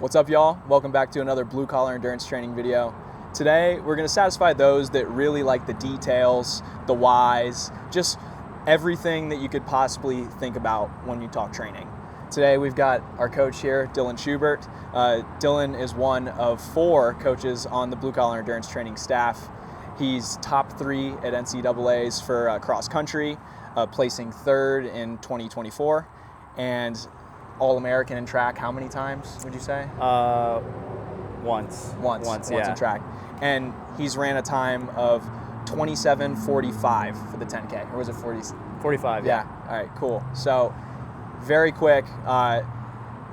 What's up, y'all? Welcome back to another blue collar endurance training video. Today we're going to satisfy those that really like the details, the whys, just everything that you could possibly think about when you talk training. Today we've got our coach here, Dylan Schubert. Dylan is one of 4 coaches on the blue collar endurance training staff. He's top 3 at NCAAs for cross country, placing 3rd in 2024, and All-American in track. How many times would you say? Once In track. And he's ran a time of 27:45 for the 10K, or was it 40? 45, yeah. All right, cool. So very quick,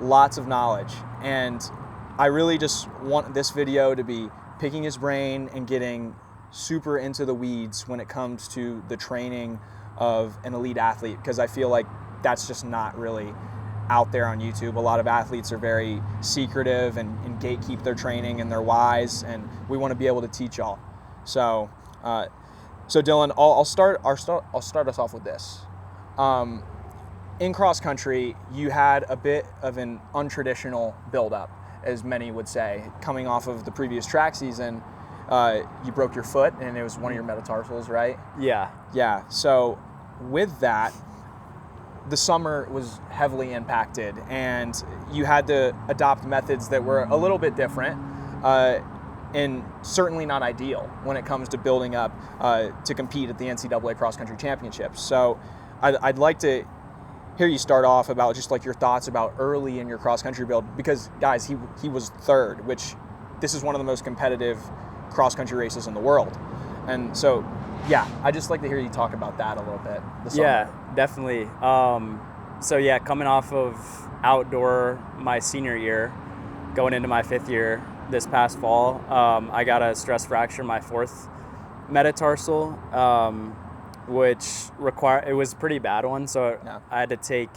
lots of knowledge. And I really just want this video to be picking his brain and getting super into the weeds when it comes to the training of an elite athlete, because I feel like that's just not really out there on YouTube. A lot of athletes are very secretive and gatekeep their training and their whys, and we want to be able to teach y'all. So Dylan, I'll start us off with this. In cross country, you had a bit of an untraditional buildup, as many would say. Coming off of the previous track season, you broke your foot, and it was one of your metatarsals, right? Yeah. Yeah. So with that, the summer was heavily impacted, and you had to adopt methods that were a little bit different, and certainly not ideal when it comes to building up to compete at the NCAA Cross Country Championships. So I'd like to hear you start off about just like your thoughts about early in your cross country build, because guys, he was 3rd, which this is one of the most competitive cross country races in the world. And so yeah, I'd just like to hear you talk about that a little bit. Yeah, definitely. Coming off of outdoor my senior year, going into my 5th year this past fall, I got a stress fracture my 4th metatarsal, which it was a pretty bad one. So yeah. I had to take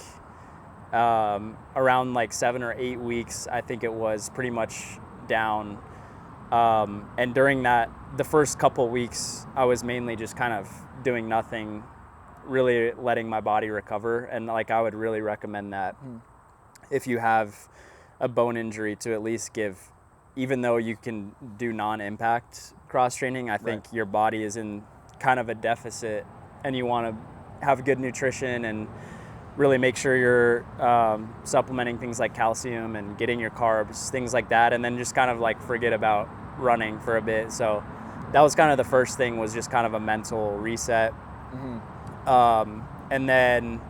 around like 7 or 8 weeks, I think it was, pretty much down. And during the first couple weeks, I was mainly just kind of doing nothing, really letting my body recover. And like, I would really recommend that if you have a bone injury, to at least give, even though you can do non-impact cross training, I think your body is in kind of a deficit, and you want to have good nutrition and really make sure you're supplementing things like calcium and getting your carbs, things like that, and then just kind of like forget about running for a bit. So that was kind of the first thing, was just kind of a mental reset. And then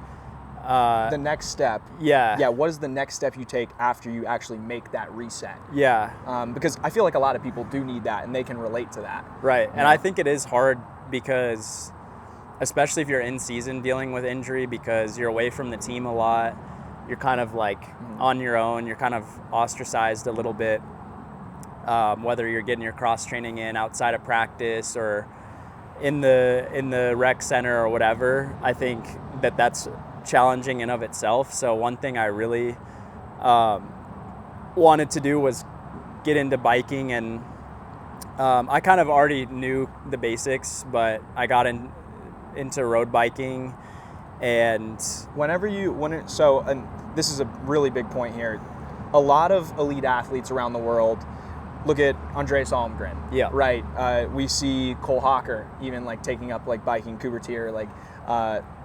the next step. Yeah. What is the next step you take after you actually make that reset? Yeah. Because I feel like a lot of people do need that, and they can relate to that. Right. And I think it is hard, because especially if you're in season dealing with injury, because you're away from the team a lot, you're kind of like on your own, you're kind of ostracized a little bit, whether you're getting your cross training in outside of practice or in the rec center or whatever. I think that's challenging in of itself. So one thing I really wanted to do was get into biking, and I kind of already knew the basics, but I got into road biking. And and this is a really big point here, a lot of elite athletes around the world look at Andreas Almgren. Yeah. Right. We see Cole Hawker even like taking up like biking, Coubertier, like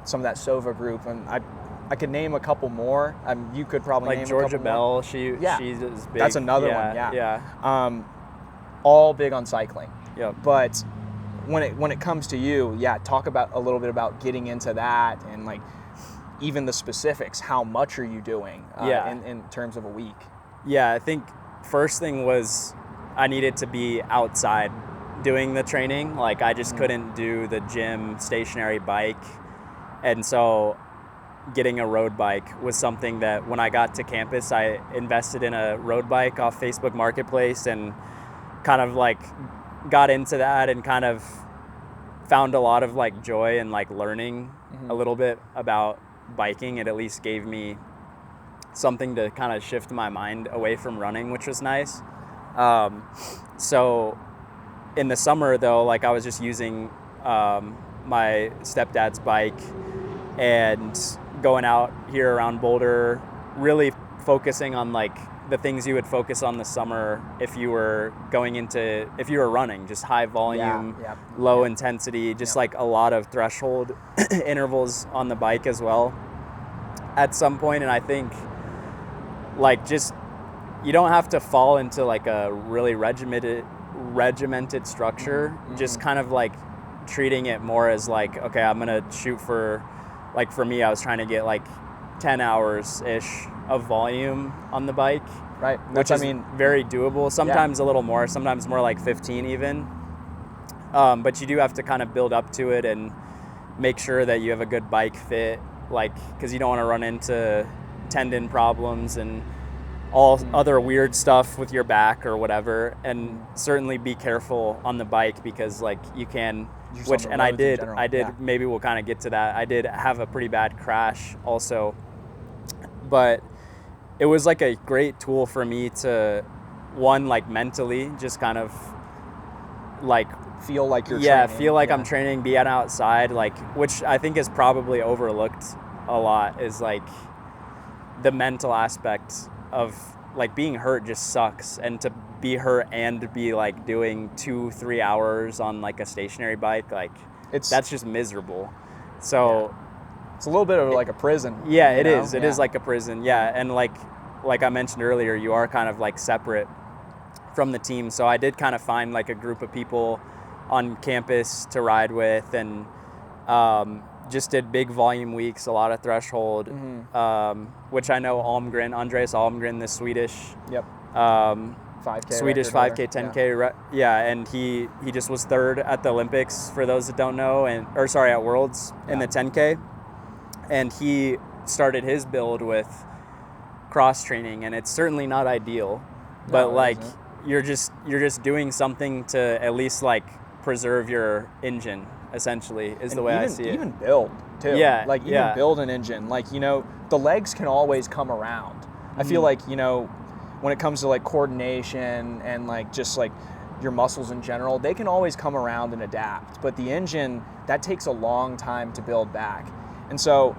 some of that Sova group, and I could name a couple more. You could probably like name Georgia a couple Bell. more. She's big. That's another one. Yeah. All big on cycling. Yep. But when it comes to you, talk about a little bit about getting into that, and like even the specifics. How much are you doing in terms of a week? Yeah, I think first thing was I needed to be outside doing the training. Like, I just couldn't do the gym stationary bike. And so getting a road bike was something that when I got to campus, I invested in a road bike off Facebook Marketplace, and kind of like got into that, and kind of found a lot of like joy and like learning a little bit about biking. It at least gave me something to kind of shift my mind away from running, which was nice. So in the summer though, like I was just using my stepdad's bike and going out here around Boulder, really focusing on like the things you would focus on the summer if you were running, just high volume, low intensity, just like a lot of threshold intervals on the bike as well at some point. And I think like just, you don't have to fall into like a really regimented structure, just kind of like treating it more as like, okay, I'm going to shoot for, like for me, I was trying to get like 10 hours-ish of volume on the bike. Right. Which is very doable. Sometimes a little more, sometimes more like 15 even. But you do have to kind of build up to it and make sure that you have a good bike fit, like, because you don't want to run into tendon problems and all other weird stuff with your back or whatever. And certainly be careful on the bike, because like you can, I did, maybe we'll kind of get to that. I did have a pretty bad crash also, but it was like a great tool for me to, one, like mentally just kind of like feel like you're training. Feel like I'm training, be outside, like, which I think is probably overlooked a lot, is like the mental aspect of like being hurt just sucks. And to be hurt and be like doing 2-3 hours on like a stationary bike, like that's just miserable. So it's a little bit of like a prison. Yeah, it is. It is like a prison. Yeah. And like I mentioned earlier, you are kind of like separate from the team. So I did kind of find like a group of people on campus to ride with, and just did big volume weeks, a lot of threshold, which I know Andreas Almgren, the Swedish 5K Swedish 5K, 10K, and he just was third at the Olympics, for those that don't know, at Worlds in the 10K, and he started his build with cross training, and it's certainly not ideal, but you're just doing something to at least like preserve your engine, essentially, is the way I see it. Even build too. Yeah. Like even build an engine. Like, the legs can always come around. I feel like, when it comes to like coordination and like just like your muscles in general, they can always come around and adapt. But the engine, that takes a long time to build back. And so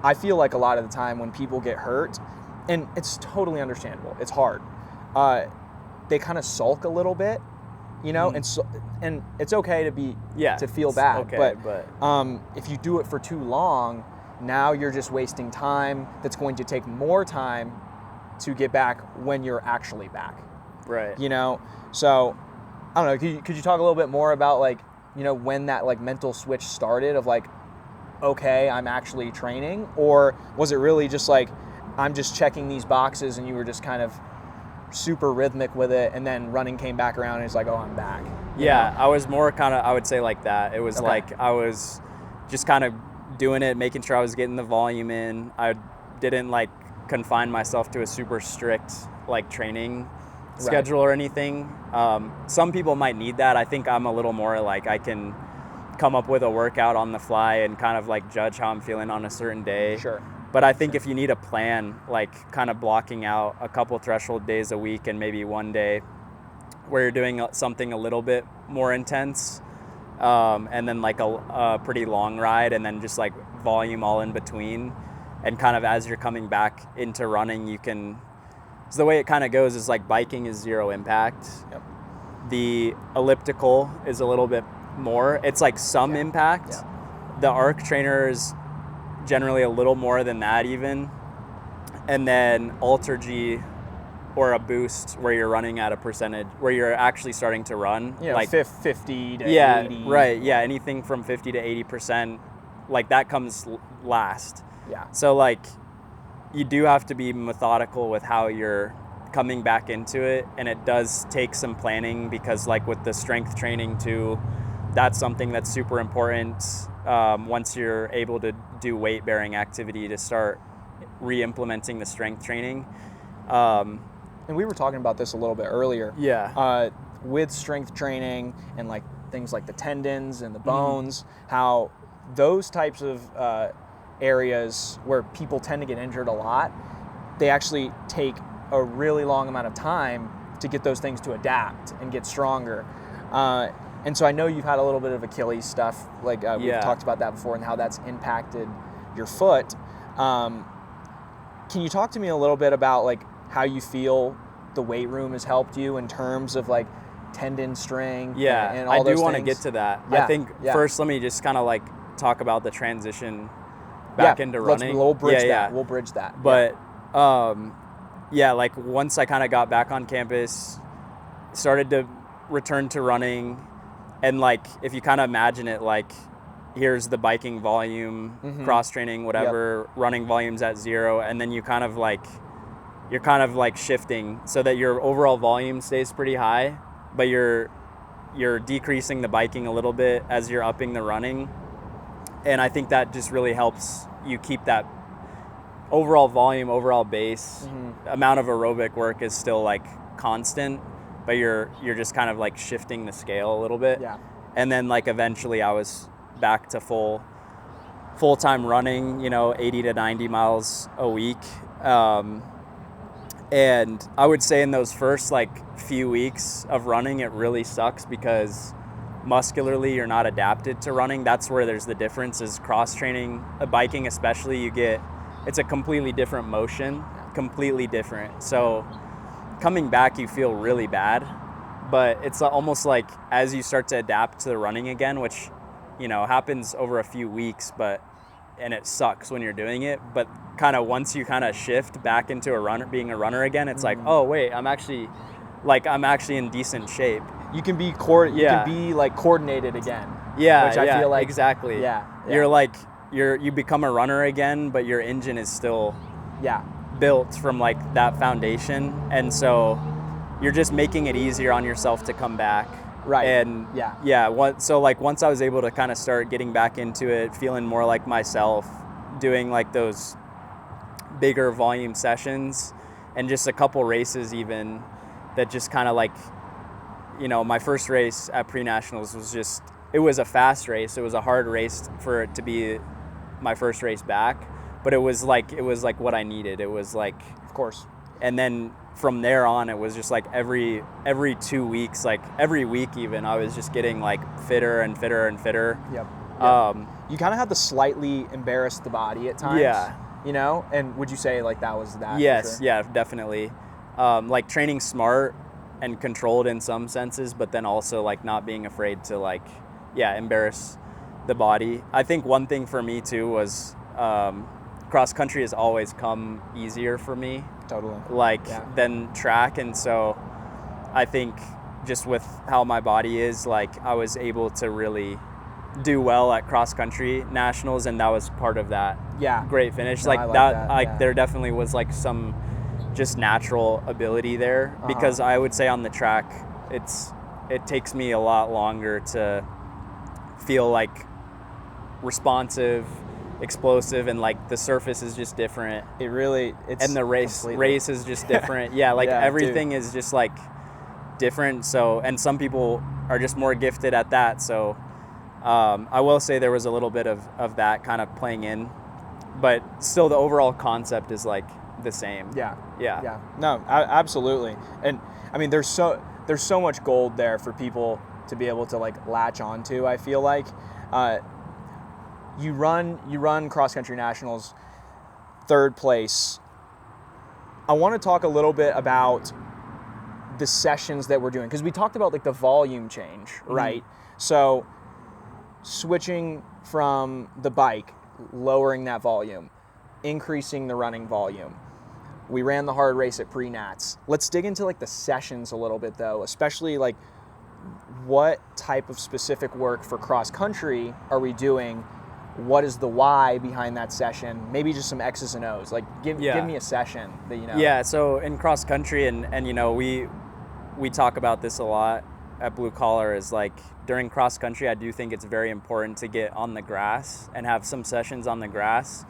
I feel like a lot of the time when people get hurt, and it's totally understandable, it's hard, they kind of sulk a little bit. And it's okay to feel bad, okay, but if you do it for too long, now you're just wasting time that's going to take more time to get back when you're actually back. Right. So I don't know, could you talk a little bit more about like, when that like mental switch started of like, okay, I'm actually training, or was it really just like, I'm just checking these boxes and you were just kind of super rhythmic with it, and then running came back around and it's like, oh, I'm back. I was more kind of, I would say like that. It was like I was just kind of doing it, making sure I was getting the volume in. I didn't like confine myself to a super strict like training schedule or anything. Some people might need that. I think I'm a little more like, I can come up with a workout on the fly and kind of like judge how I'm feeling on a certain day. Sure. But I think if you need a plan, like kind of blocking out a couple threshold days a week and maybe one day where you're doing something a little bit more intense, and then like a pretty long ride, and then just like volume all in between, and kind of as you're coming back into running, you can, so the way it kind of goes is like biking is 0 impact. Yep. The elliptical is a little bit more. It's like some impact. Yeah. The arc trainer is generally a little more than that even. And then Ultra G or a boost where you're running at a percentage, where you're actually starting to run. Like 50 to 80. Right. Yeah. Anything from 50 to 80%, like that comes last. Yeah. So like you do have to be methodical with how you're coming back into it. And it does take some planning, because like with the strength training too, that's something that's super important. Once you're able to do weight bearing activity, to start re-implementing the strength training. And we were talking about this a little bit earlier. Yeah. With strength training and like things like the tendons and the bones, how those types of areas where people tend to get injured a lot, they actually take a really long amount of time to get those things to adapt and get stronger. And so I know you've had a little bit of Achilles stuff, like we've talked about that before, and how that's impacted your foot. Can you talk to me a little bit about like how you feel the weight room has helped you in terms of like tendon strength and all those things? I do want to get to that. Yeah, I think first let me just kind of like talk about the transition back into running. We'll bridge that. We'll bridge that. But like once I kind of got back on campus, started to return to running, and like if you kind of imagine it, like here's the biking volume, cross training, whatever, running volume's at 0, and then you're kind of like shifting so that your overall volume stays pretty high, but you're decreasing the biking a little bit as you're upping the running. And I think that just really helps you keep that overall volume, overall base. Amount of aerobic work is still like constant, but you're just kind of like shifting the scale a little bit. Yeah. And then like eventually I was back to full-time running, 80 to 90 miles a week. And I would say in those first like few weeks of running, it really sucks because muscularly you're not adapted to running. That's where there's the difference is cross training, biking especially, it's a completely different motion, completely different. So coming back, you feel really bad, but it's almost like as you start to adapt to the running again, which, happens over a few weeks, and it sucks when you're doing it, but kind of once you kind of shift back into being a runner again, it's like, oh wait, I'm actually in decent shape. You can be like coordinated again. Yeah, which I feel like exactly. Yeah. You become a runner again, but your engine is still built from like that foundation, and so you're just making it easier on yourself to come back. Right. And so like once I was able to kind of start getting back into it, feeling more like myself, doing like those bigger volume sessions and just a couple races even that just kind of like, my first race at pre-nationals it was a fast race. It was a hard race for it to be my first race back, but it was like what I needed. It was like, of course. And then from there on, it was just like every 2 weeks, like every week even, I was just getting like fitter and fitter and fitter. Yep. You kind of had to slightly embarrass the body at times. Yeah. And would you say like that was that? Yes. Sure? Yeah, definitely. Like training smart and controlled in some senses, but then also like not being afraid to like, embarrass the body. I think one thing for me too was cross country has always come easier for me. Totally. Than track. And so I think just with how my body is, like I was able to really do well at cross country nationals, and that was part of that great finish. There definitely was like some just natural ability there, because I would say on the track it takes me a lot longer to feel like responsive, explosive, and like the surface is just different. And the race is just different. Everything is just like different. So, and some people are just more gifted at that. So I will say there was a little bit of that kind of playing in, but still the overall concept is like the same. Yeah. No, absolutely. And I mean, there's so much gold there for people to be able to like latch onto. I feel like you run cross country nationals, 3rd place. I want to talk a little bit about the sessions that we're doing, because we talked about like the volume change, right? So switching from the bike, lowering that volume, increasing the running volume. We ran the hard race at pre-nats. Let's dig into like the sessions a little bit though, especially like what type of specific work for cross country are we doing? What is the why behind that session? Maybe just some X's and O's. Like give me a session that Yeah, so in cross country, and we talk about this a lot at Blue Collar, is like during cross country, I do think it's very important to get on the grass and have some sessions on the grass,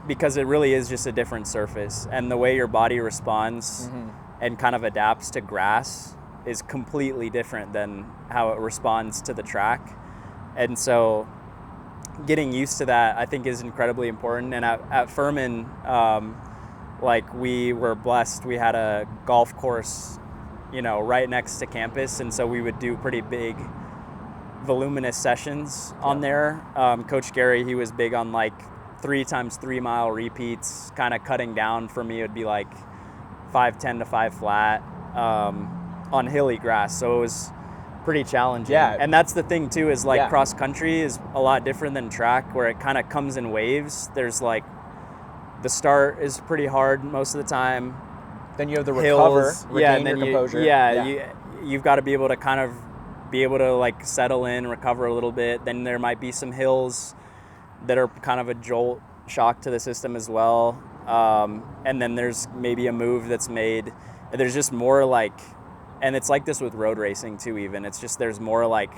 because it really is just a different surface, and the way your body responds and kind of adapts to grass is completely different than how it responds to the track. And so getting used to that, I think, is incredibly important. And at Furman, like we were blessed. We had a golf course, right next to campus. And so we would do pretty big, voluminous sessions on there. Coach Gary, he was big on like 3 times 3 mile repeats, kind of cutting down. For me, it would be like 5:10 to 5 flat on hilly grass. So it was pretty challenging. Yeah. And that's the thing too, is like Yeah. cross country is a lot different than track, where it kind of comes in waves. There's like, the start is pretty hard most of the time. Then you have the Hills, recover, regain your composure. You've got to be able to kind of be able to like settle in, recover a little bit. Then there might be some hills that are kind of a jolt shock to the system as well. And then there's maybe a move that's made. There's just more like, and it's like this with road racing too, even. It's just, there's more like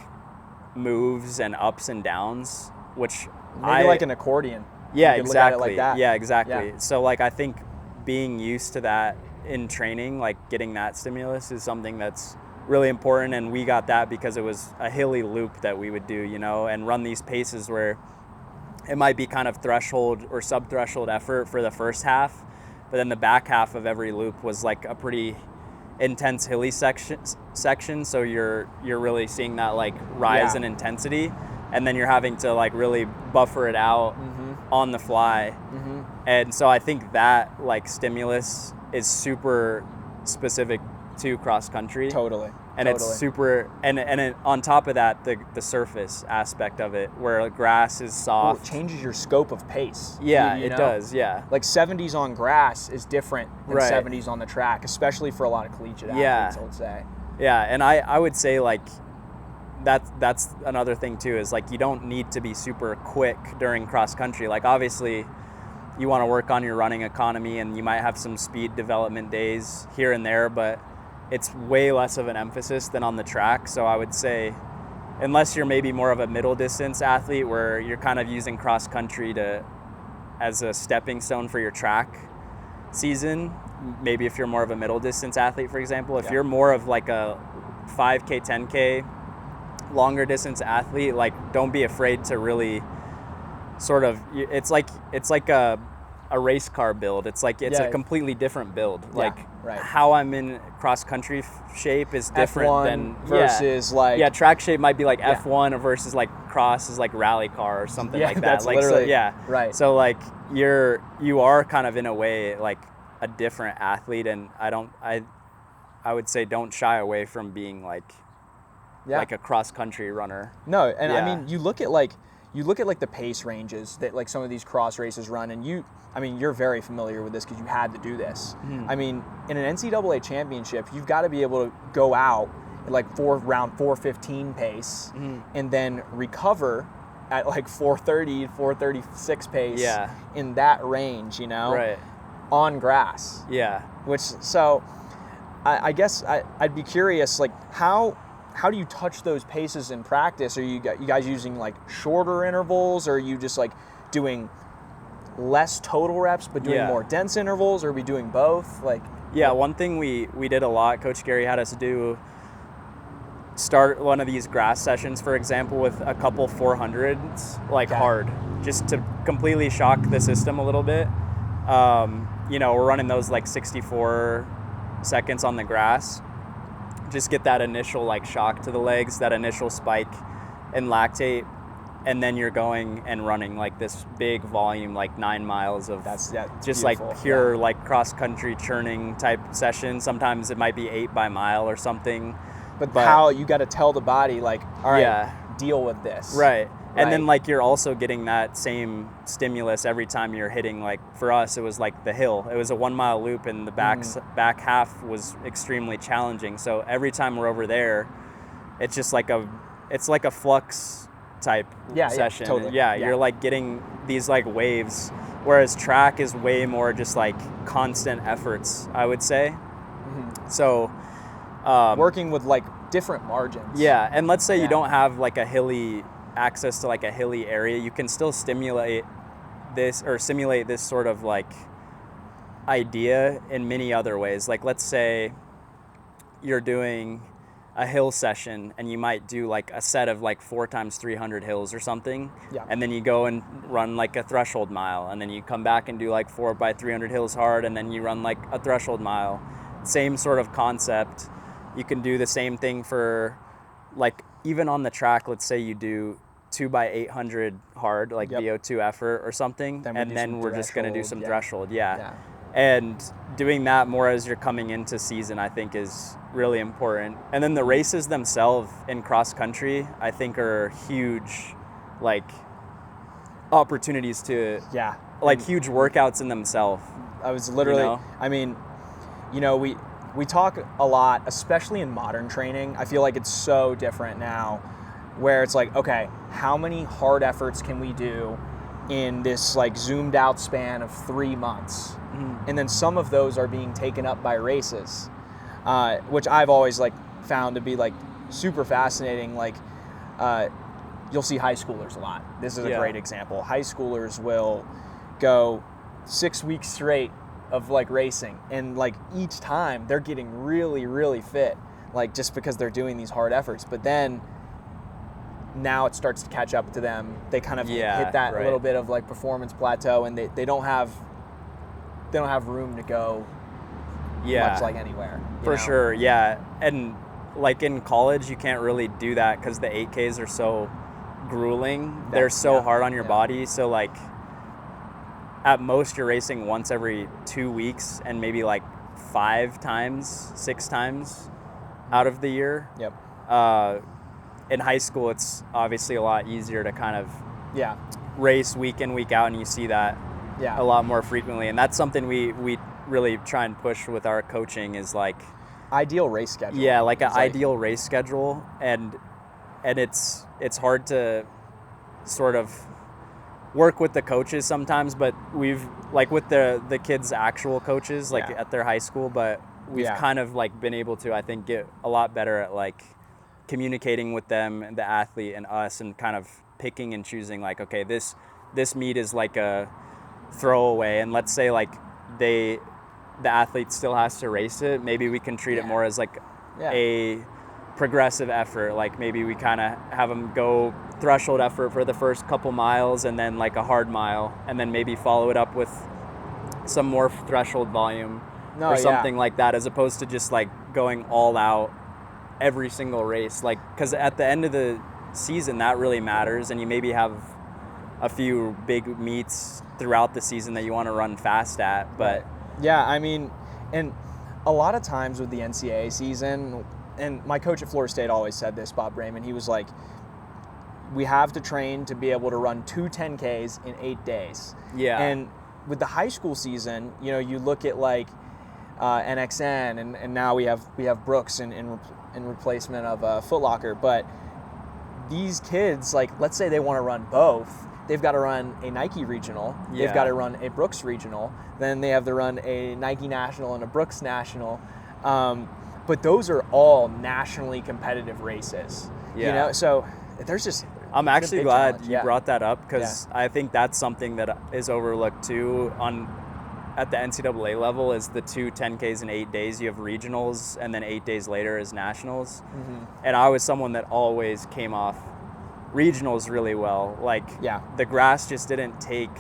moves and ups and downs, which maybe like an accordion. Yeah, You could exactly. Look at it like that. Yeah, exactly. Yeah. So like, I think being used to that in training, like getting that stimulus, is something that's really important. And we got that because it was a hilly loop that we would do, you know, and run these paces where it might be kind of threshold or sub-threshold effort for the first half, but then the back half of every loop was like a pretty intense hilly section. So you're really seeing that like rise in intensity, and then you're having to like really buffer it out on the fly. And so I think that like stimulus is super specific to cross country. Totally. And it's super, and on top of that, the surface aspect of it, where grass is soft. It changes your scope of pace. Yeah, you know? It does, yeah. Like 70s on grass is different than Right. 70s on the track, especially for a lot of collegiate athletes, I would say. Yeah, and I would say like, that's another thing too, is like, you don't need to be super quick during cross country. Like obviously you want to work on your running economy, and you might have some speed development days here and there, but it's way less of an emphasis than on the track. So I would say, unless you're maybe more of a middle distance athlete, where you're kind of using cross country as a stepping stone for your track season, maybe if you're more of a middle distance athlete, for example, if you're more of like a 5K, 10K, longer distance athlete, like don't be afraid to really sort of, it's like a race car build. It's like, it's a completely different build. Like how I'm in cross country shape is different F1 than versus track shape might be like F1 versus like cross is like rally car or something like that. That's like literally, so, right. So like you are kind of in a way like a different athlete, and I would say don't shy away from being like a cross country runner. No, and I mean, you look at like the pace ranges that like some of these cross races run, and you're very familiar with this because you had to do this. I mean, in an NCAA championship, you've got to be able to go out at like around 4:15 pace, and then recover at like 4:30, 4:36 pace in that range, you know, right, on grass. Yeah. Which, so I guess I'd be curious, like how do you touch those paces in practice? Are you guys using like shorter intervals, or are you just like doing less total reps but doing more dense intervals, or are we doing both? Like, one thing we did a lot, Coach Gary had us do, start one of these grass sessions, for example, with a couple 400s, like hard, just to completely shock the system a little bit. We're running those like 64 seconds on the grass. Just get that initial like shock to the legs, that initial spike in lactate, and then you're going and running like this big volume, like 9 miles of that's just beautiful. Like pure like cross country churning type session. Sometimes it might be 8 by mile or something. But how you got to tell the body like, all right, deal with this. Right. And then like you're also getting that same stimulus every time you're hitting, like for us, it was like the hill. It was a 1 mile loop, and the back half was extremely challenging. So every time we're over there, it's just like a flux type session. Yeah, totally. You're like getting these like waves, whereas track is way more just like constant efforts, I would say. So working with like different margins. Yeah. And let's say you don't have like access to like a hilly area, you can still simulate this sort of like idea in many other ways. Like let's say you're doing a hill session, and you might do like a set of like 4 times 300 hills or something, and then you go and run like a threshold mile, and then you come back and do like 4 by 300 hills hard, and then you run like a threshold mile. Same sort of concept. You can do the same thing for like, even on the track, let's say you do 2x800 hard, like Yep. VO2 effort or something, Then we and do then some we're just going to do threshold, some yeah. threshold. Yeah. And doing that more as you're coming into season, I think, is really important. And then the races themselves in cross country, I think, are huge, like, opportunities to, Yeah. like, huge workouts in themselves. I was literally, You know? I mean, we talk a lot, especially in modern training. I feel like it's so different now, where it's like, okay, how many hard efforts can we do in this like zoomed out span of 3 months? And then some of those are being taken up by races, which I've always like found to be like super fascinating. Like, you'll see high schoolers a lot. This is a great example. High schoolers will go 6 weeks straight of like racing, and like each time they're getting really, really fit, like just because they're doing these hard efforts. But then now it starts to catch up to them. They kind of hit that little bit of like performance plateau, and they don't have room to go much like anywhere. For sure, and like in college, you can't really do that because the 8Ks are so grueling. They're so hard on your body. So like at most you're racing once every 2 weeks, and maybe like 5 times, 6 times out of the year. In high school, it's obviously a lot easier to kind of race week in, week out, and you see that a lot more frequently. And that's something we really try and push with our coaching, is like ideal race schedule. Yeah, like an ideal race schedule, and it's hard to sort of work with the coaches sometimes, but we've like with the kids' actual coaches like at their high school, but we've kind of like been able to, I think, get a lot better at like communicating with them and the athlete and us, and kind of picking and choosing like, okay, this meet is like a throwaway, and let's say like the athlete still has to race it, maybe we can treat it more as like a progressive effort. Like maybe we kind of have them go threshold effort for the first couple miles, and then like a hard mile, and then maybe follow it up with some more threshold volume or something like that, as opposed to just like going all out every single race. Like, because at the end of the season that really matters, and you maybe have a few big meets throughout the season that you want to run fast at. But I mean, and a lot of times with the NCAA season, and my coach at Florida State always said this, Bob Raymond, he was like, we have to train to be able to run 2 10Ks in 8 days. And with the high school season, you know, you look at like NXN, and now we have Brooks in replacement of Foot Locker. But these kids, like, let's say they want to run both, they've got to run a Nike regional, they've got to run a Brooks regional, then they have to run a Nike national and a Brooks national. But those are all nationally competitive races. You know, so there's just. I'm actually glad you brought that up, because I think that's something that is overlooked too at the NCAA level, is the 2 10Ks in 8 days. You have regionals, and then 8 days later is nationals. And I was someone that always came off regionals really well. Like the grass just didn't take.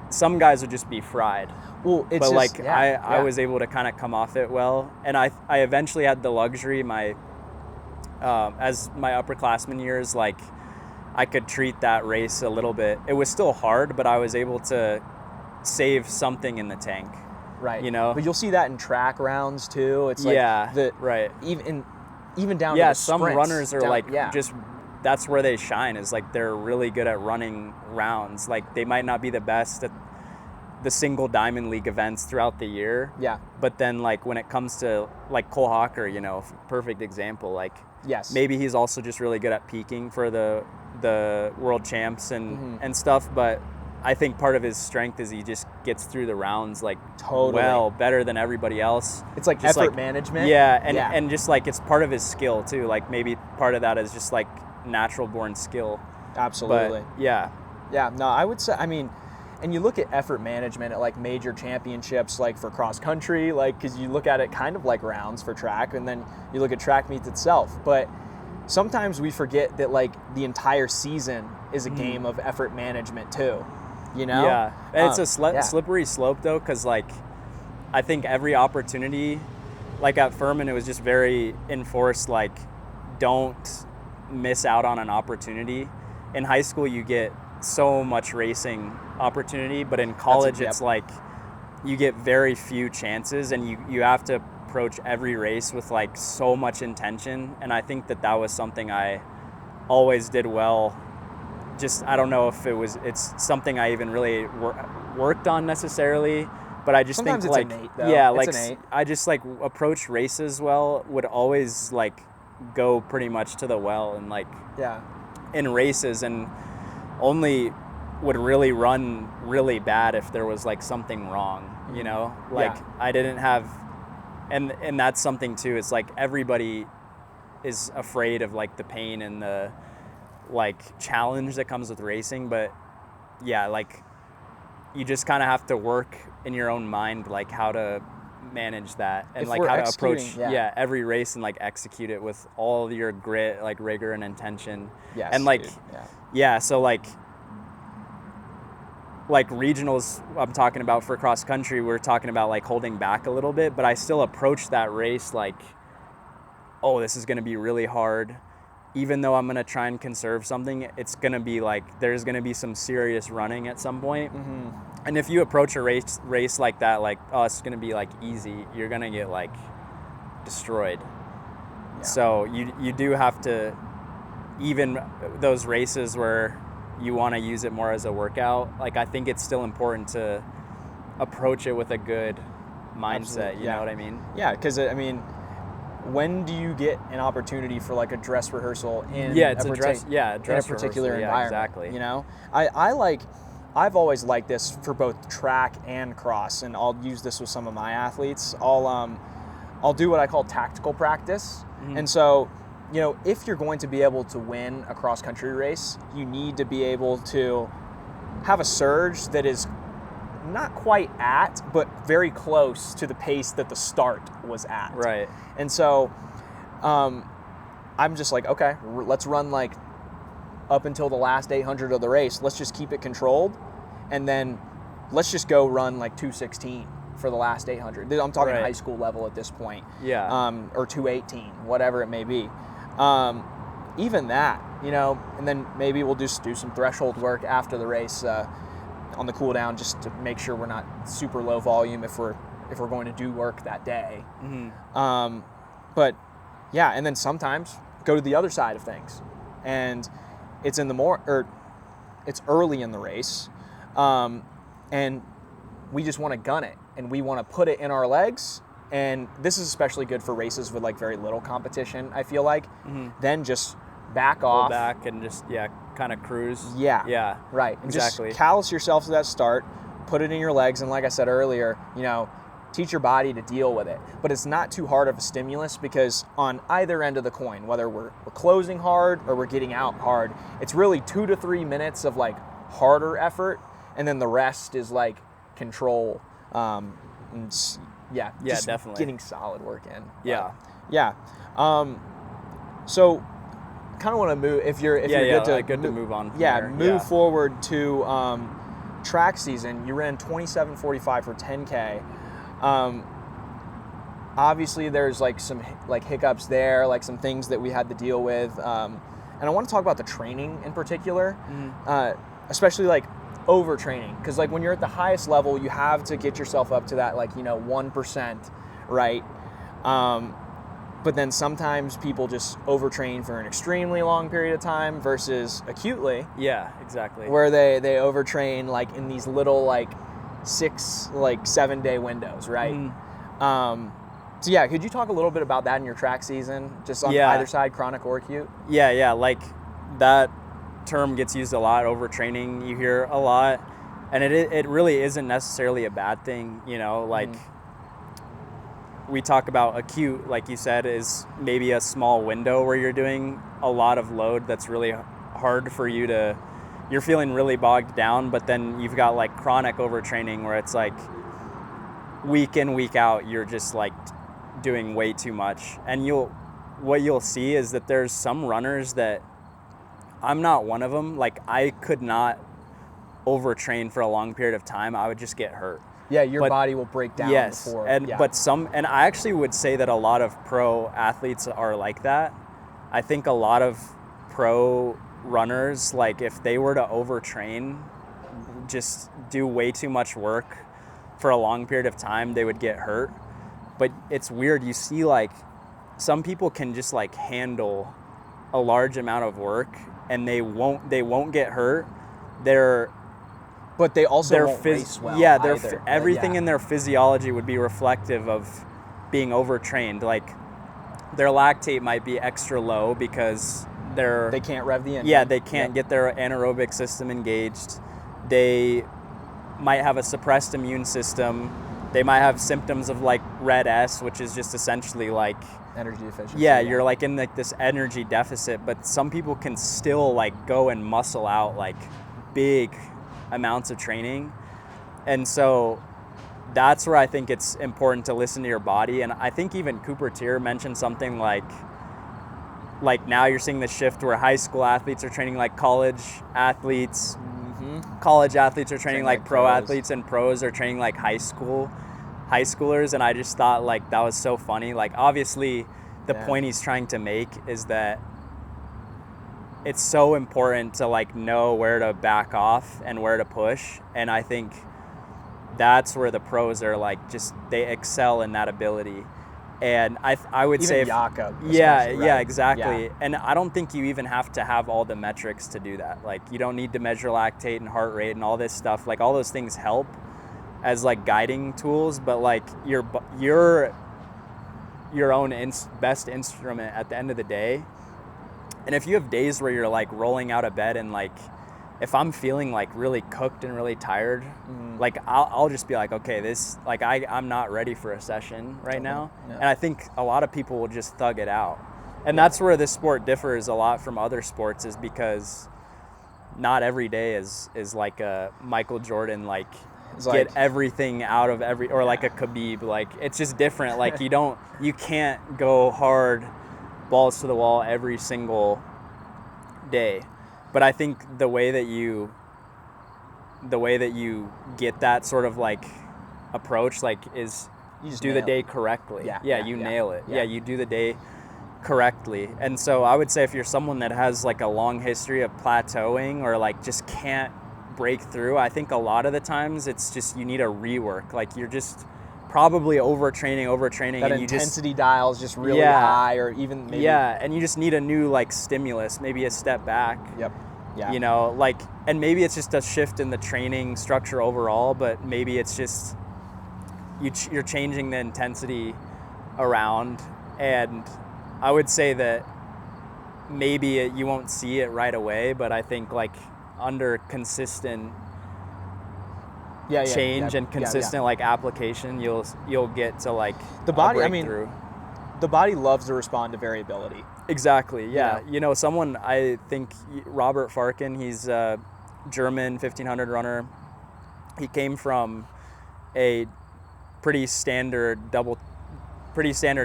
Some guys would just be fried. Well, it's but just, like I was able to kind of come off it well, and I eventually had the luxury as my upperclassmen years, like I could treat that race a little bit. It was still hard, but I was able to save something in the tank. Right. You know? But you'll see that in track rounds too. It's like even down to the some sprints, runners are just that's where they shine, is like they're really good at running rounds. Like they might not be the best at the single Diamond League events throughout the year. But then like when it comes to like Cole Hawker, you know, perfect example, like maybe he's also just really good at peaking for the world champs and stuff, but I think part of his strength is he just gets through the rounds like well better than everybody else. It's like just effort management. And just like it's part of his skill too. Like maybe part of that is just like natural born skill. Absolutely. But, no, I would say, I mean, and you look at effort management at like major championships, like for cross country, like, because you look at it kind of like rounds for track, and then you look at track meets itself. But sometimes we forget that like the entire season is a game of effort management too, you know? And it's a slippery slope though, because like I think every opportunity, like at Furman, it was just very enforced, like don't miss out on an opportunity. in high school you get so much racing opportunity, but in college it's like you get very few chances, and you have to approach every race with like so much intention. And I think that was something I always did well. Just, I don't know if it's something I even really worked on necessarily, but I just Sometimes think it's like innate, though. Yeah, It's like innate. I just like approach races well, would always like go pretty much to the well, and like in races, and only would really run really bad if there was like something wrong, you know, like I didn't have, and that's something too. It's like everybody is afraid of like the pain and the like challenge that comes with racing, but yeah, like you just kind of have to work in your own mind like how to manage that, and like how to approach every race and like execute it with all your grit, like rigor and intention. And like so like regionals I'm talking about for cross country, we're talking about like holding back a little bit, but I still approach that race like, oh, this is going to be really hard. Even though I'm going to try and conserve something, it's going to be like, there's going to be some serious running at some point. And if you approach a race like that, like, oh, it's going to be like easy, you're going to get like destroyed. So you do have to, even those races where you want to use it more as a workout, like I think it's still important to approach it with a good mindset. You know what I mean? Yeah, because I mean, when do you get an opportunity for like a dress rehearsal in a particular environment? Exactly. You know, I've always liked this for both track and cross, and I'll use this with some of my athletes. I'll do what I call tactical practice, and so, you know, if you're going to be able to win a cross country race, you need to be able to have a surge that is not quite at, but very close to the pace that the start was at. Right. And so I'm just like, okay, let's run like up until the last 800 of the race. Let's just keep it controlled. And then let's just go run like 216 for the last 800. I'm talking high school level at this point. Or 218, whatever it may be. Even that, you know, and then maybe we'll just do some threshold work after the race on the cool down, just to make sure we're not super low volume if we're going to do work that day. But yeah, and then sometimes go to the other side of things, and it's it's early in the race, and we just want to gun it, and we want to put it in our legs. And this is especially good for races with like very little competition, I feel like. Then just back off. Pull back and just, kind of cruise. Yeah. Right. And exactly. Just callous yourself to that start, put it in your legs, and like I said earlier, you know, teach your body to deal with it. But it's not too hard of a stimulus, because on either end of the coin, whether we're closing hard or we're getting out hard, it's really 2 to 3 minutes of like harder effort, and then the rest is like control. Just definitely getting solid work in. So kind of want to move, if you're good to move on. Move forward to track season. You ran 27:45 for 10K. Obviously there's like some like hiccups there, like some things that we had to deal with. And I want to talk about the training in particular, especially like overtraining, because like when you're at the highest level, you have to get yourself up to that, like, you know, 1%, right? But then sometimes people just overtrain for an extremely long period of time versus acutely. Yeah, exactly. Where they overtrain like in these little like 7 day windows, right? So yeah, could you talk a little bit about that in your track season, just on either side, chronic or acute? Yeah, like that term gets used a lot, overtraining, you hear a lot, and it really isn't necessarily a bad thing, you know, like we talk about acute, like you said, is maybe a small window where you're doing a lot of load that's really hard for you to, you're feeling really bogged down, but then you've got like chronic overtraining where it's like week in, week out, you're just like doing way too much. And what you'll see is that there's some runners that, I'm not one of them. Like I could not overtrain for a long period of time. I would just get hurt. Yeah, your body will break down. Before. And I actually would say that a lot of pro athletes are like that. I think a lot of pro runners, like if they were to overtrain, just do way too much work for a long period of time, they would get hurt. But it's weird, you see like some people can just like handle a large amount of work and they won't get hurt. But they also won't race well either. Everything in their physiology would be reflective of being overtrained. Like their lactate might be extra low because they can't rev the engine. Yeah, they can't get their anaerobic system engaged. They might have a suppressed immune system. They might have symptoms of like red S, which is just essentially like energy deficiency. Yeah, you're like in like this energy deficit, but some people can still like go and muscle out like big amounts of training. And so that's where I think it's important to listen to your body. And I think even Cooper Tier mentioned something like now you're seeing the shift where high school athletes are training like college athletes. College athletes are training like pro athletes, and pros are training like high schoolers. And I just thought like that was so funny. Like obviously the point he's trying to make is that it's so important to like know where to back off and where to push. And I think that's where the pros are like, just they excel in that ability. And I would say Jakob, exactly. Yeah. And I don't think you even have to have all the metrics to do that. Like you don't need to measure lactate and heart rate and all this stuff. Like all those things help as like guiding tools, but like your own best instrument at the end of the day. And if you have days where you're like rolling out of bed and like, if I'm feeling like really cooked and really tired, like I'll just be like, okay, this, like I'm not ready for a session right now. Yeah. And I think a lot of people will just thug it out. And that's where this sport differs a lot from other sports, is because not every day is like a Michael Jordan, like get everything out of or like a Khabib, like it's just different. Like you can't go hard balls to the wall every single day. But I think the way that you get that sort of like approach, like, is you just do the day correctly. You nail it. Yeah, you do the day correctly. And so I would say if you're someone that has like a long history of plateauing or like just can't break through, I think a lot of the times it's just you need a rework. Like you're just probably overtraining. That and intensity dial is just really high, or even maybe. Yeah, and you just need a new like stimulus, maybe a step back. Yep. Yeah. You know, like, and maybe it's just a shift in the training structure overall, but maybe it's just you're changing the intensity around. And I would say that maybe you won't see it right away, but I think like under consistent change and consistent like application, you'll get to like the body. Breakthrough. The body loves to respond to variability. Exactly. Yeah. You know, someone, I think Robert Farken, he's a German 1500 runner. He came from a pretty standard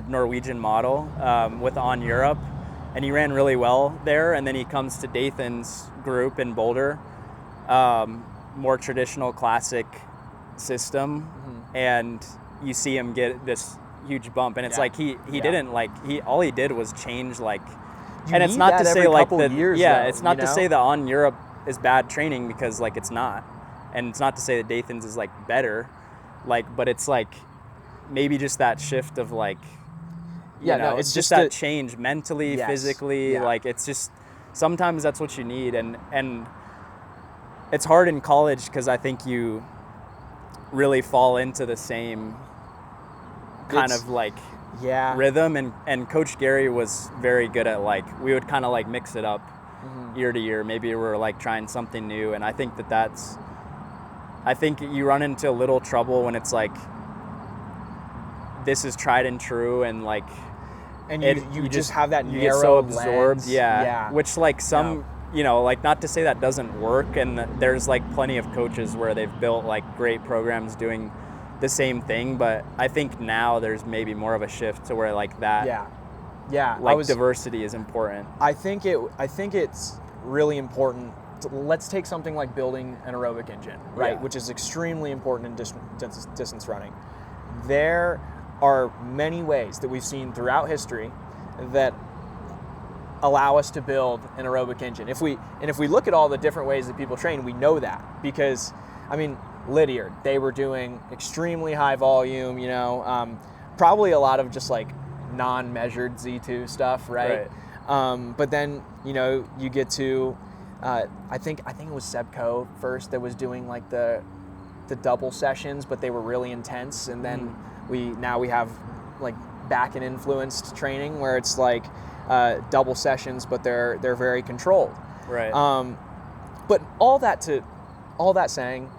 Norwegian model with On Europe, and he ran really well there. And then he comes to Dathan's group in Boulder, more traditional classic system, and you see him get this huge bump, and it's like he didn't like all he did was change like, and it's not to say like it's not to say that On Europe is bad training, because like it's not, and it's not to say that Dathan's is like better, like, but it's like maybe just that shift of like it's just that change mentally, physically, like it's just sometimes that's what you need. And it's hard in college because I think you really fall into the same kind of like rhythm, and Coach Gary was very good at like, we would kind of like mix it up year to year. Maybe we're like trying something new, and I think I think you run into a little trouble when it's like this is tried and true, and like, and you just have that narrow, you get so absorbed lens. Which like some you know, like, not to say that doesn't work, and there's like plenty of coaches where they've built like great programs doing the same thing, but I think now there's maybe more of a shift to where like that like diversity is important. I think it's really important. Let's take something like building an aerobic engine, right? Which is extremely important in distance running. There are many ways that we've seen throughout history that allow us to build an aerobic engine. If we look at all the different ways that people train, we know that, because I mean, Lydiard, they were doing extremely high volume, probably a lot of just like non-measured Z2 stuff, right? But then you get to I think it was Sebco first that was doing like the double sessions, but they were really intense, and then we have like back and influenced training where it's like double sessions, but they're very controlled. Right. But all that saying,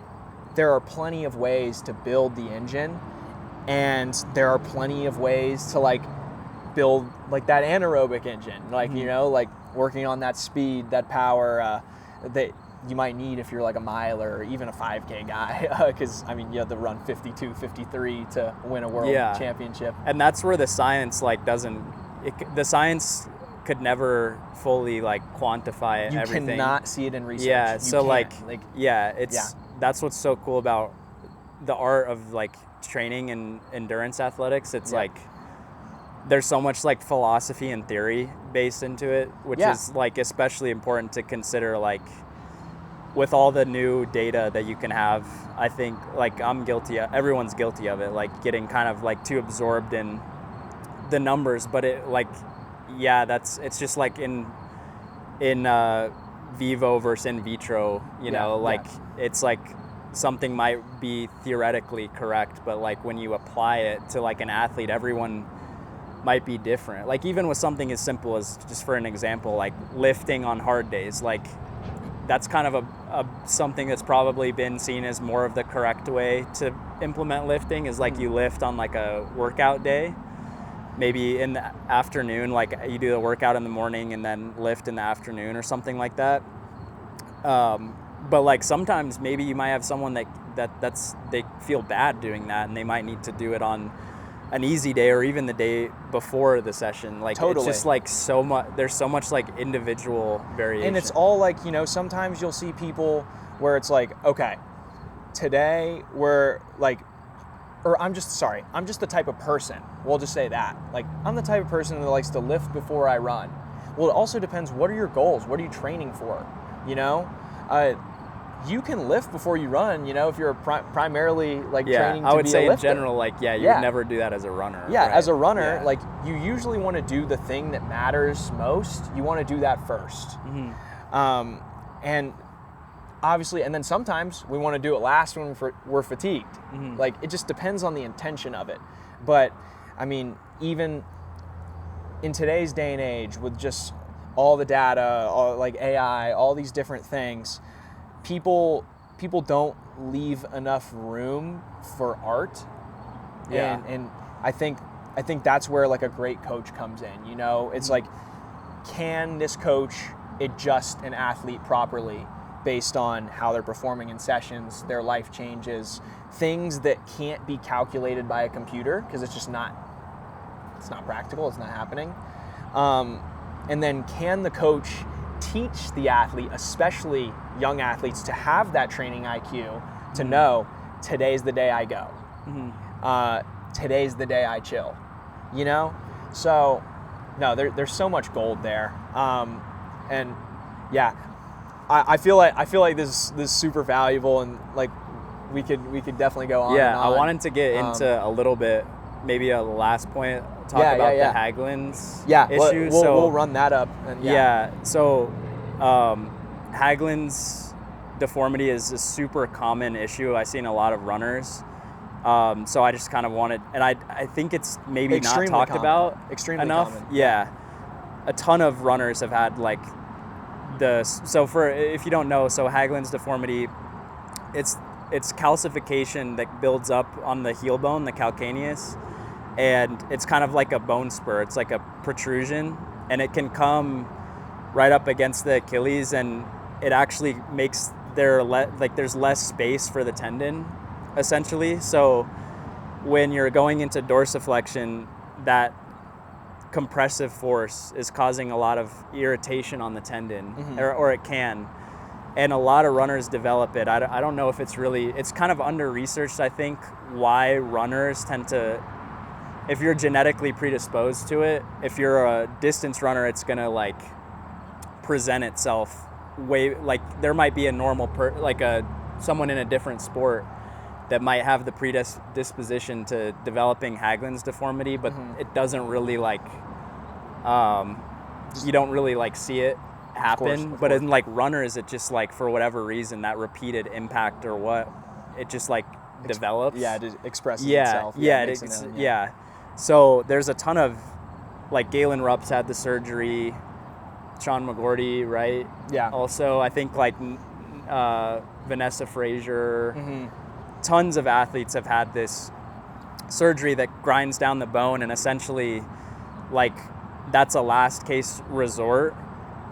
there are plenty of ways to build the engine, and there are plenty of ways to like build like that anaerobic engine, like like working on that speed, that power that you might need if you're like a miler or even a 5K guy, because I mean you have to run 52, 53 to win a world championship. And that's where the science the science could never fully like quantify everything. You cannot see it in research. Yeah, so that's what's so cool about the art of like training and endurance athletics. It's like there's so much like philosophy and theory based into it, which is like especially important to consider, like with all the new data that you can have. I think like everyone's guilty of it, like getting kind of like too absorbed in the numbers, but it like it's just like in vivo versus in vitro, it's like something might be theoretically correct, but like when you apply it to like an athlete, everyone might be different. Like even with something as simple as, just for an example, like lifting on hard days, like that's kind of a something that's probably been seen as more of the correct way to implement lifting, is like you lift on like a workout day, maybe in the afternoon, like you do the workout in the morning and then lift in the afternoon or something like that. But like sometimes maybe you might have someone they feel bad doing that, and they might need to do it on an easy day or even the day before the session. Like it's just like so much, there's so much like individual variation. And it's all like, sometimes you'll see people where it's like, okay, today we're like, or I'm just the type of person, we'll just say that. Like, I'm the type of person that likes to lift before I run. Well, it also depends, what are your goals? What are you training for? You can lift before you run, if you're primarily like training to be a lifter. I would say in general, like, you would never do that as a runner. Yeah, right? As a runner, like you usually want to do the thing that matters most. You want to do that first. Mm-hmm. And obviously, and then sometimes we want to do it last when we're fatigued. Mm-hmm. Like, it just depends on the intention of it. But I mean, even in today's day and age, with just all the data, like AI, all these different things, people don't leave enough room for art. And I think that's where like a great coach comes in. It's like, can this coach adjust an athlete properly based on how they're performing in sessions, their life changes, things that can't be calculated by a computer because it's not practical, it's not happening. And then can the coach teach the athlete, especially young athletes, to have that training IQ to know today's the day I go. Today's the day I chill. So no, there's so much gold there. And yeah, I feel like this is super valuable, and like we could definitely go on. Yeah, and on. I wanted to get into a little bit, maybe a last point, talk about the Haglund's issue. We'll run that up. And so Haglund's deformity is a super common issue I see in a lot of runners. So I just kind of wanted, and I think it's maybe extremely not talked common. about enough. Common. Yeah. A ton of runners have had like if you don't know, so Haglund's deformity, it's calcification that builds up on the heel bone, the calcaneus, and it's kind of like a bone spur. It's like a protrusion, and it can come right up against the Achilles, and it actually makes there's less space for the tendon, essentially. So when you're going into dorsiflexion, that compressive force is causing a lot of irritation on the tendon, or it can. And a lot of runners develop it. I don't know if it's kind of under-researched, I think, why runners tend to if you're genetically predisposed to it, if you're a distance runner, it's gonna like present itself way, like there might be a normal someone in a different sport that might have the predisposition to developing Haglund's deformity, but it doesn't really like, you don't really like see it happen. Of but course. in like runners, it just like for whatever reason, that repeated impact or what, it just like develops. Yeah, it expresses Yeah, itself. yeah, It makes it it's, known, yeah. So there's a ton of, like Galen Rupp's had the surgery, Sean McGorty, right? Yeah. Also, I think like Vanessa Frazier, tons of athletes have had this surgery that grinds down the bone, and essentially, like, that's a last case resort.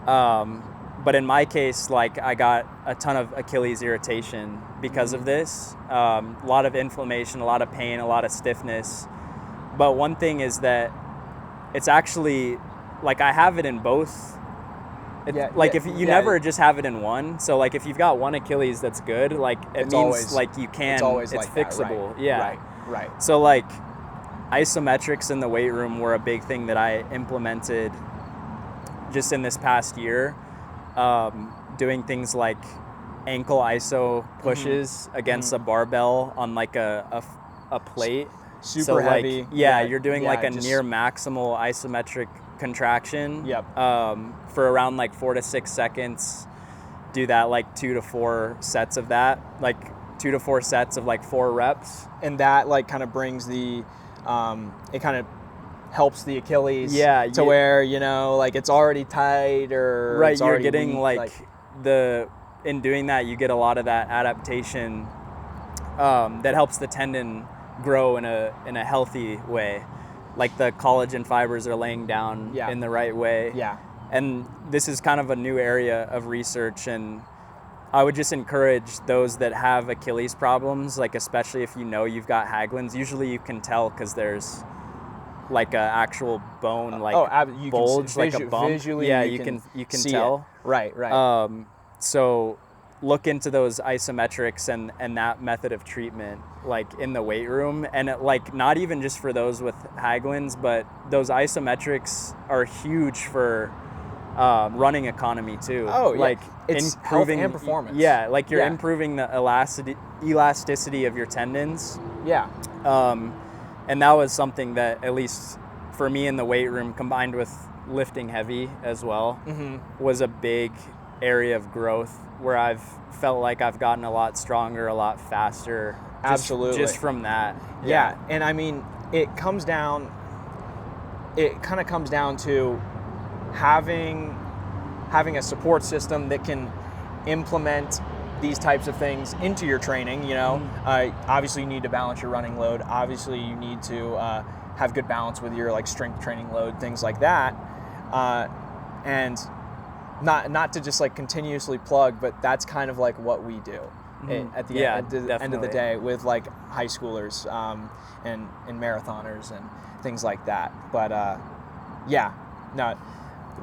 But in my case, like, I got a ton of Achilles irritation because of this. A lot of inflammation, a lot of pain, a lot of stiffness. But one thing is that it's actually, like, I have it in both. If you never just have it in one. So, like, if you've got one Achilles that's good, like, it means, always, like, you can, it's like fixable. That, right. Yeah. Right. So, like, isometrics in the weight room were a big thing that I implemented just in this past year. Doing things like ankle iso pushes against a barbell on like a plate. Super heavy. Like, you're doing like a near maximal isometric contraction. For around like 4 to 6 seconds. Do that like 2 to 4 sets of that, like 2 to 4 sets of like 4 reps. And that like kind of brings the, it kind of helps the Achilles to where, you know, like it's already tight or right, it's you're already getting weak, in doing that, you get a lot of that adaptation that helps the tendon grow in a healthy way. Like the collagen fibers are laying down in the right way. Yeah. And this is kind of a new area of research, and I would just encourage those that have Achilles problems, like especially if you know you've got Haglund's, usually you can tell because there's like a actual bone, like you bulge, can like a bump. Visually, you can tell. It. Right. So look into those isometrics and that method of treatment, like in the weight room, and like not even just for those with Haglund's, but those isometrics are huge for running economy too. Like it's improving health and performance. Yeah, like you're improving the elasticity of your tendons. Yeah. And that was something that, at least for me in the weight room, combined with lifting heavy as well, was a big area of growth where I've felt like I've gotten a lot stronger, a lot faster. Absolutely. Just from that. Yeah. And I mean, it kind of comes down to having a support system that can implement these types of things into your training. You know, obviously you need to balance your running load. Obviously you need to have good balance with your like strength training load, things like that. And not to just like continuously plug, but that's kind of like what we do at the end of the day with like high schoolers and marathoners and things like that. But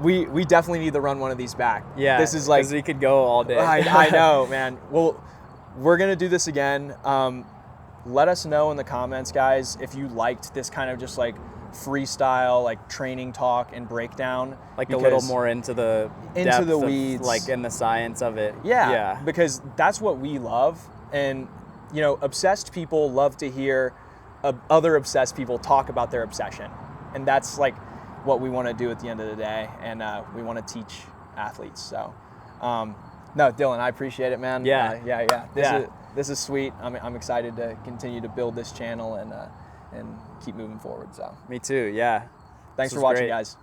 we definitely need to run one of these back. Yeah, this is like, because we could go all day. I know, man. Well, we're gonna do this again. Let us know in the comments, guys, if you liked this kind of just like freestyle, like training talk and breakdown, like a little more into the weeds, like in the science of it. Yeah, because that's what we love, and you know, obsessed people love to hear other obsessed people talk about their obsession, and that's like what we want to do at the end of the day, and we want to teach athletes. So, no, Dylan, I appreciate it, man. This is sweet. I'm excited to continue to build this channel and keep moving forward. So, me too. Yeah. Thanks for watching, guys.